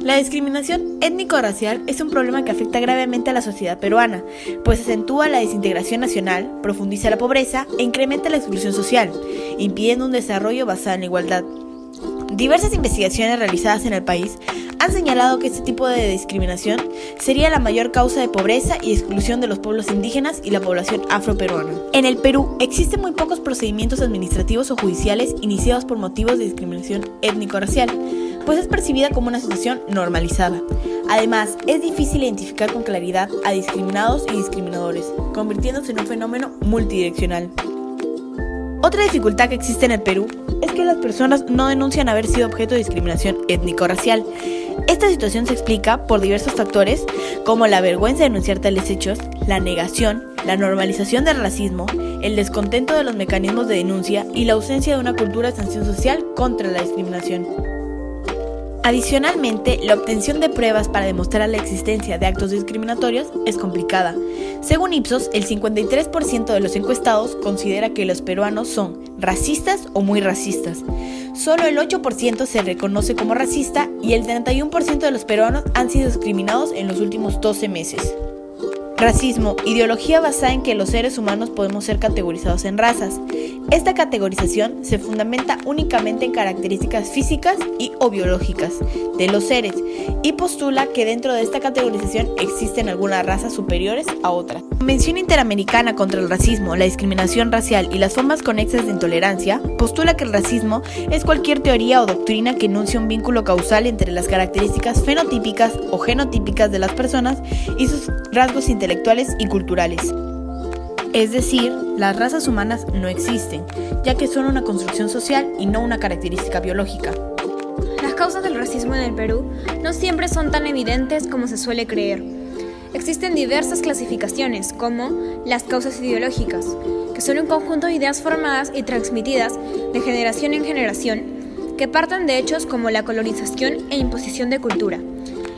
La discriminación étnico-racial es un problema que afecta gravemente a la sociedad peruana, pues acentúa la desintegración nacional, profundiza la pobreza e incrementa la exclusión social, impidiendo un desarrollo basado en la igualdad. Diversas investigaciones realizadas en el país han señalado que este tipo de discriminación sería la mayor causa de pobreza y exclusión de los pueblos indígenas y la población afroperuana. En el Perú existen muy pocos procedimientos administrativos o judiciales iniciados por motivos de discriminación étnico-racial, pues es percibida como una situación normalizada. Además, es difícil identificar con claridad a discriminados y discriminadores, convirtiéndose en un fenómeno multidireccional. Otra dificultad que existe en el Perú es que las personas no denuncian haber sido objeto de discriminación étnico-racial. Esta situación se explica por diversos factores como la vergüenza de denunciar tales hechos, la negación, la normalización del racismo, el descontento de los mecanismos de denuncia y la ausencia de una cultura de sanción social contra la discriminación. Adicionalmente, la obtención de pruebas para demostrar la existencia de actos discriminatorios es complicada. Según Ipsos, el 53% de los encuestados considera que los peruanos son racistas o muy racistas. Solo el 8% se reconoce como racista y el 31% de los peruanos han sido discriminados en los últimos 12 meses. Racismo, ideología basada en que los seres humanos podemos ser categorizados en razas. Esta categorización se fundamenta únicamente en características físicas y o biológicas de los seres y postula que dentro de esta categorización existen algunas razas superiores a otras. La Convención Interamericana contra el Racismo, la Discriminación Racial y las formas conexas de intolerancia postula que el racismo es cualquier teoría o doctrina que enuncia un vínculo causal entre las características fenotípicas o genotípicas de las personas y sus rasgos intelectuales y culturales. Es decir, las razas humanas no existen, ya que son una construcción social y no una característica biológica. Las causas del racismo en el Perú no siempre son tan evidentes como se suele creer. Existen diversas clasificaciones, como las causas ideológicas, que son un conjunto de ideas formadas y transmitidas de generación en generación, que parten de hechos como la colonización e imposición de cultura.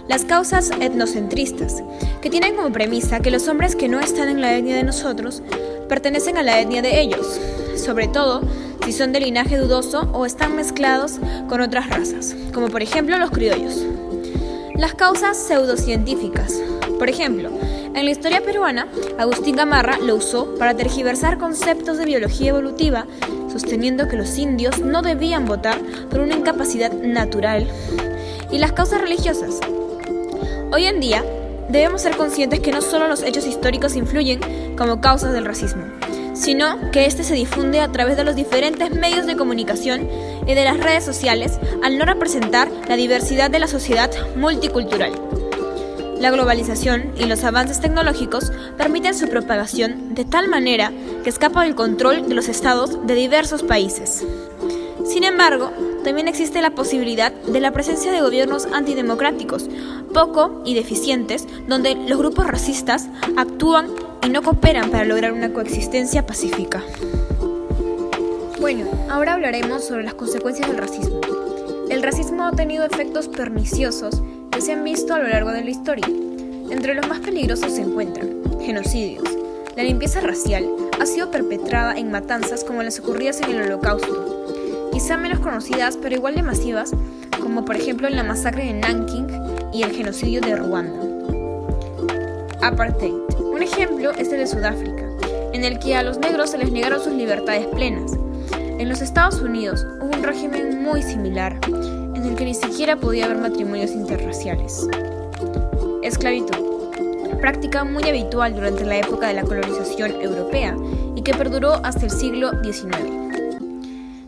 Las causas etnocentristas, que tienen como premisa que los hombres que no están en la etnia de nosotros pertenecen a la etnia de ellos, sobre todo si son de linaje dudoso o están mezclados con otras razas, como por ejemplo los criollos. Las causas pseudocientíficas, por ejemplo, en la historia peruana, Agustín Gamarra lo usó para tergiversar conceptos de biología evolutiva, sosteniendo que los indios no debían votar por una incapacidad natural. Y las causas religiosas. Hoy en día, debemos ser conscientes que no solo los hechos históricos influyen como causas del racismo, sino que este se difunde a través de los diferentes medios de comunicación y de las redes sociales al no representar la diversidad de la sociedad multicultural. La globalización y los avances tecnológicos permiten su propagación de tal manera que escapa del control de los estados de diversos países. Sin embargo, también existe la posibilidad de la presencia de gobiernos antidemocráticos, poco y deficientes, donde los grupos racistas actúan y no cooperan para lograr una coexistencia pacífica. Bueno, ahora hablaremos sobre las consecuencias del racismo. El racismo ha tenido efectos perniciosos que se han visto a lo largo de la historia. Entre los más peligrosos se encuentran genocidios. La limpieza racial ha sido perpetrada en matanzas como las ocurridas en el Holocausto, quizá menos conocidas pero igual de masivas, como por ejemplo en la masacre de Nanking y el genocidio de Ruanda. Apartheid. Un ejemplo es el de Sudáfrica, en el que a los negros se les negaron sus libertades plenas. En los Estados Unidos hubo un régimen muy similar, en el que ni siquiera podía haber matrimonios interraciales. Esclavitud. Práctica muy habitual durante la época de la colonización europea y que perduró hasta el siglo XIX.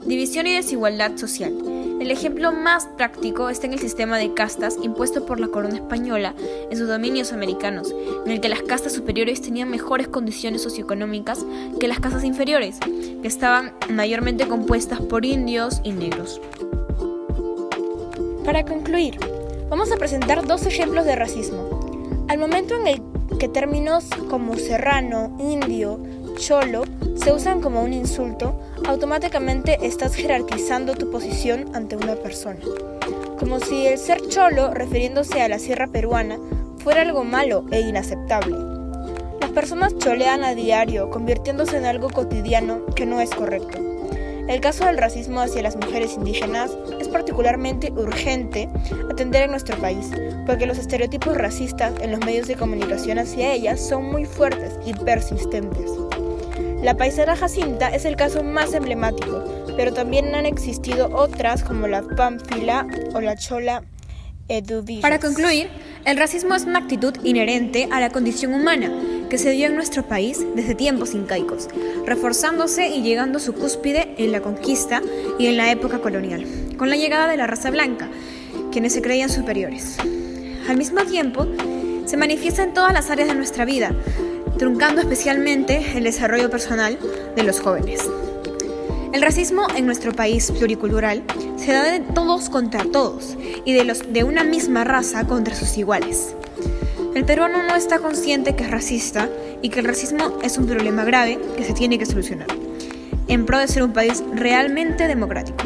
División y desigualdad social. El ejemplo más práctico está en el sistema de castas impuesto por la corona española en sus dominios americanos, en el que las castas superiores tenían mejores condiciones socioeconómicas que las castas inferiores, que estaban mayormente compuestas por indios y negros. Para concluir, vamos a presentar dos ejemplos de racismo. Al momento en el que términos como serrano, indio, cholo se usan como un insulto, automáticamente estás jerarquizando tu posición ante una persona. Como si el ser cholo, refiriéndose a la sierra peruana, fuera algo malo e inaceptable. Las personas cholean a diario, convirtiéndose en algo cotidiano que no es correcto. El caso del racismo hacia las mujeres indígenas es particularmente urgente atender en nuestro país, porque los estereotipos racistas en los medios de comunicación hacia ellas son muy fuertes y persistentes. La paisana Jacinta es el caso más emblemático, pero también han existido otras como la Pánfila o la Chola Eduvillas. Para concluir, el racismo es una actitud inherente a la condición humana que se dio en nuestro país desde tiempos incaicos, reforzándose y llegando a su cúspide en la conquista y en la época colonial, con la llegada de la raza blanca, quienes se creían superiores. Al mismo tiempo, se manifiesta en todas las áreas de nuestra vida, truncando especialmente el desarrollo personal de los jóvenes. El racismo en nuestro país pluricultural se da de todos contra todos y de una misma raza contra sus iguales. El peruano no está consciente que es racista y que el racismo es un problema grave que se tiene que solucionar, en pro de ser un país realmente democrático.